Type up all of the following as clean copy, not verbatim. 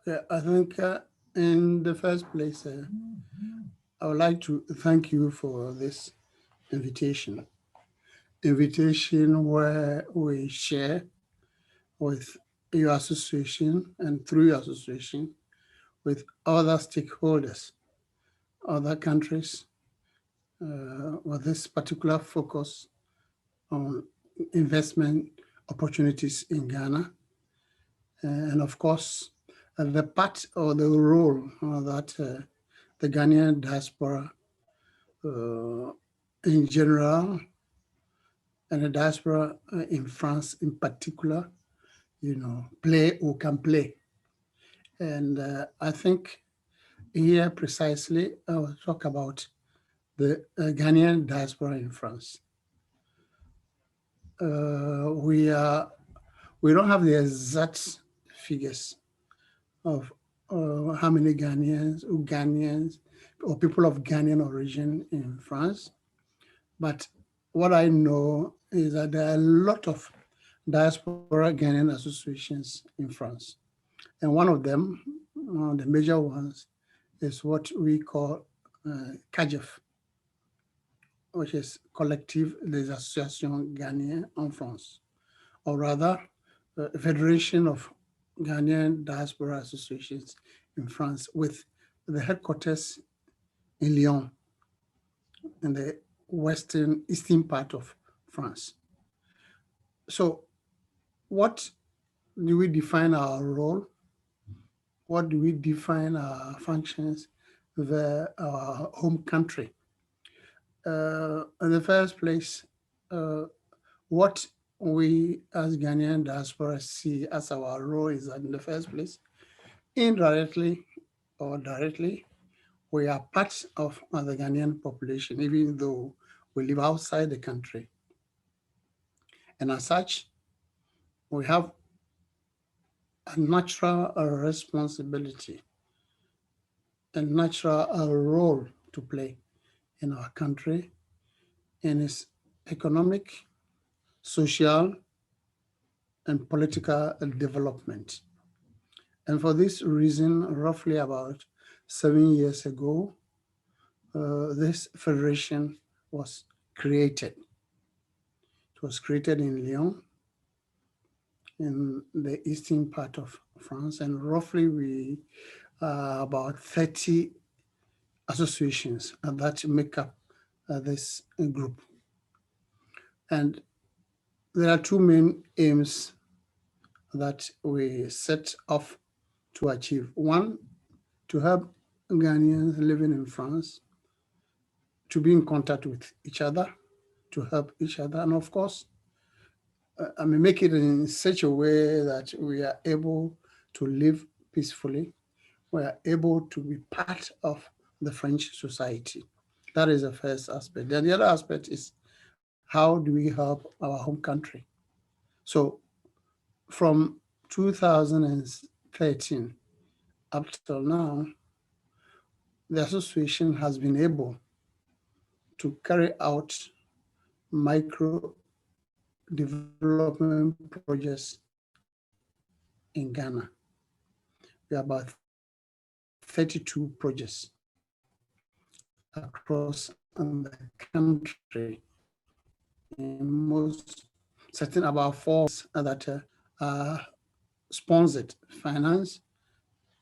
Yeah, I think in the first place, I would like to thank you for this invitation. Invitation where we share with your association and through your association with other stakeholders, other countries, with this particular focus on investment opportunities in Ghana. And of course, the part or the role that the Ghanaian diaspora in general and the diaspora in France in particular, play or can play. And I think here precisely, I will talk about the Ghanaian diaspora in France. We don't have the exact figures of how many Ghanaians or people of Ghanaian origin in France. But what I know is that there are a lot of diaspora Ghanaian associations in France. And one of them, one of the major ones, is what we call CAGEF, which is Collectif des Associations Ghanéennes en France, or rather, Federation of Ghanaian Diaspora Associations in France, with the headquarters in Lyon, in the eastern part of France. So what do we define our role? What do we define our functions with our home country? In the first place, what we as Ghanaian diaspora see as our role is that in the first place, indirectly or directly, we are part of the Ghanaian population, even though we live outside the country. And as such, we have a natural responsibility, a natural role to play in our country, in its economic, social, and political development. And for this reason, roughly about 7 years ago, this federation was created. It was created in Lyon, in the eastern part of France, and roughly we about 30 associations that make up this group. And there are two main aims that we set off to achieve. One, to help Ghanaians living in France to be in contact with each other, to help each other, and of course, make it in such a way that we are able to live peacefully, we are able to be part of the French society. That is the first aspect. Then the other aspect is, how do we help our home country? So from 2013 up till now, the association has been able to carry out micro development projects in Ghana. We have about 32 projects across the country. In most, certain about 4 that are sponsored, financed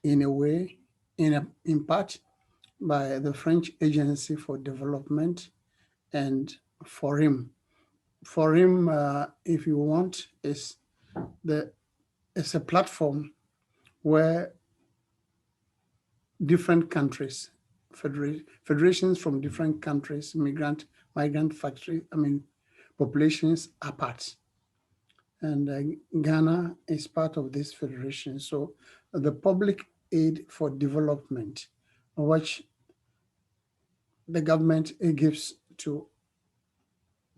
in a way, in part by the French Agency for Development and FORIM. FORIM, if you want, is it's a platform where different countries, federations from different countries, migrant populations are part. And Ghana is part of this federation. So the public aid for development, which the government gives to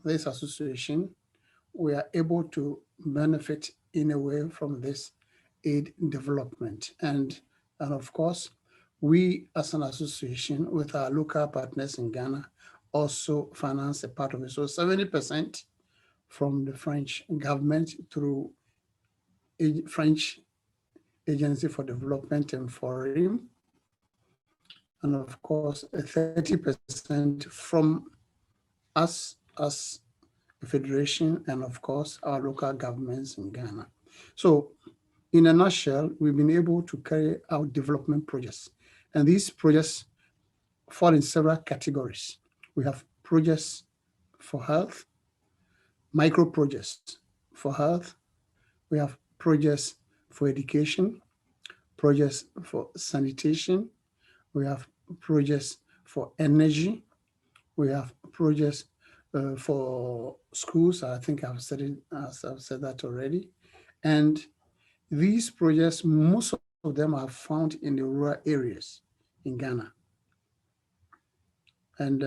this association, we are able to benefit in a way from this aid development. And of course, we as an association with our local partners in Ghana also finance a part of it. So 70% from the French government through French Agency for Development and Foreign, and of course 30% from us as a federation, and of course our local governments in Ghana. So in a nutshell, we've been able to carry out development projects, and these projects fall in several categories. We have projects for health, micro projects for health. We have projects for education, projects for sanitation. We have projects for energy. We have projects for schools. I think I've said that already. And these projects, most of them are found in the rural areas in Ghana. And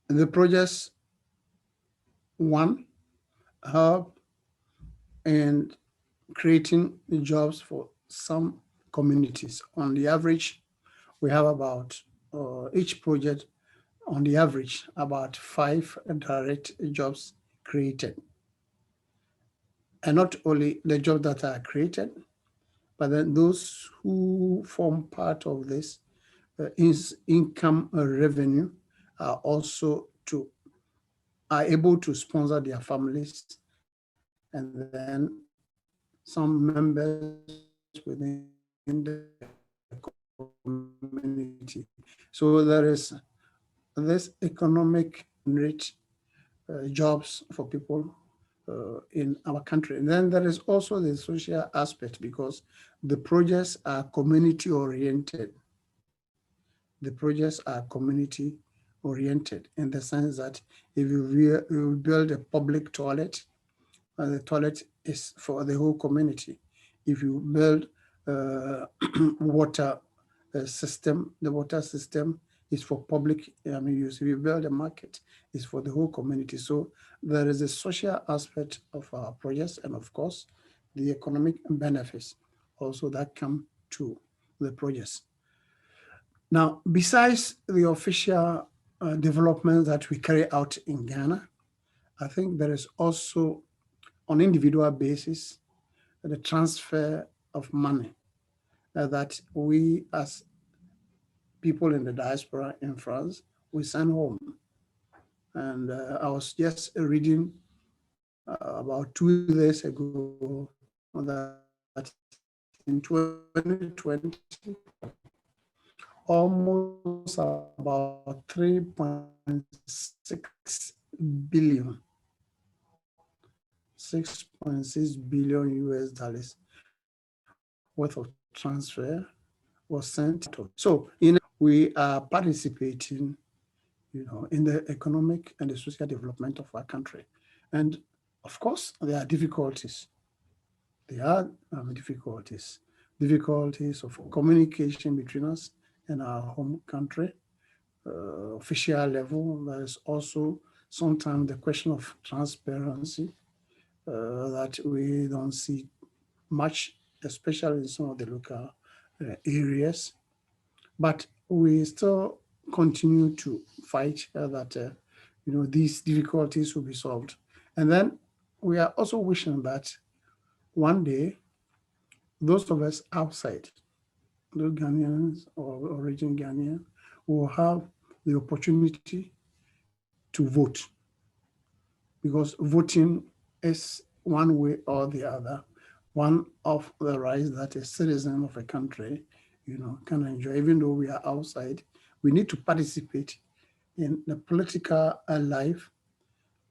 the projects, one, help in creating jobs for some communities. On the average, we have about, each project, on the average, about 5 direct jobs created. And not only the jobs that are created, but then those who form part of this income revenue are also are able to sponsor their families, and then some members within the community. So there is this economic rich jobs for people in our country. And then there is also the social aspect, because the projects are community oriented. The projects are community oriented in the sense that if you build a public toilet, the toilet is for the whole community. If you build water system, the water system is for public use. If you build a market, it's for the whole community. So there is a social aspect of our projects, and of course, the economic benefits also that come to the projects. Now, besides the official development that we carry out in Ghana, I think there is also, on individual basis, the transfer of money that we as people in the diaspora in France, we send home. And I was just reading about 2 days ago that in 2020, almost about 3.6 billion, 6.6 billion US dollars worth of transfer was sent. So we are participating, in the economic and the social development of our country. And of course, there are difficulties. There are difficulties of communication between us and our home country, official level. There is also sometimes the question of transparency that we don't see much, especially in some of the local areas. But we still continue to fight that these difficulties will be solved. And then we are also wishing that one day, those of us outside, those Ghanaians or origin Ghanaian, will have the opportunity to vote, because voting is one way or the other, one of the rights that a citizen of a country can enjoy. Even though we are outside, we need to participate in the political life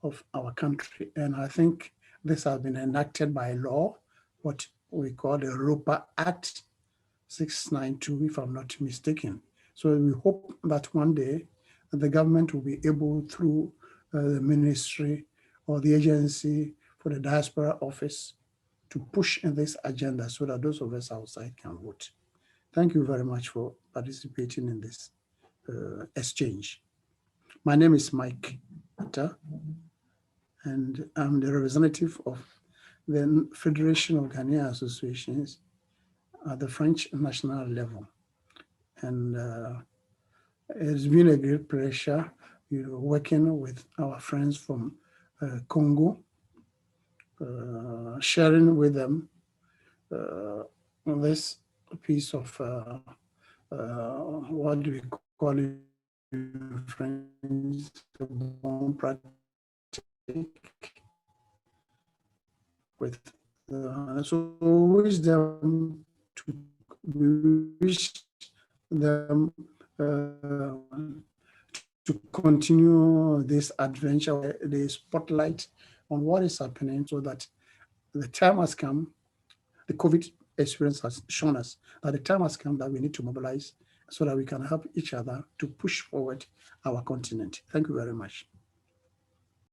of our country. And I think this has been enacted by law, what we call the Europa Act 692, if I'm not mistaken. So we hope that one day the government will be able, through the ministry or the agency for the diaspora office, to push in this agenda so that those of us outside can vote. Thank you very much for participating in this exchange. My name is Mike ATTAH, and I'm the representative of the Federation of Ghanaian Associations at the French national level. And it's been a great pleasure, working with our friends from Congo, sharing with them this piece of what do we call it in French, bon pratique, with so wish them to continue this adventure, the spotlight on what is happening, so that the time has come. The COVID experience has shown us that the time has come that we need to mobilize so that we can help each other to push forward our continent. Thank you very much.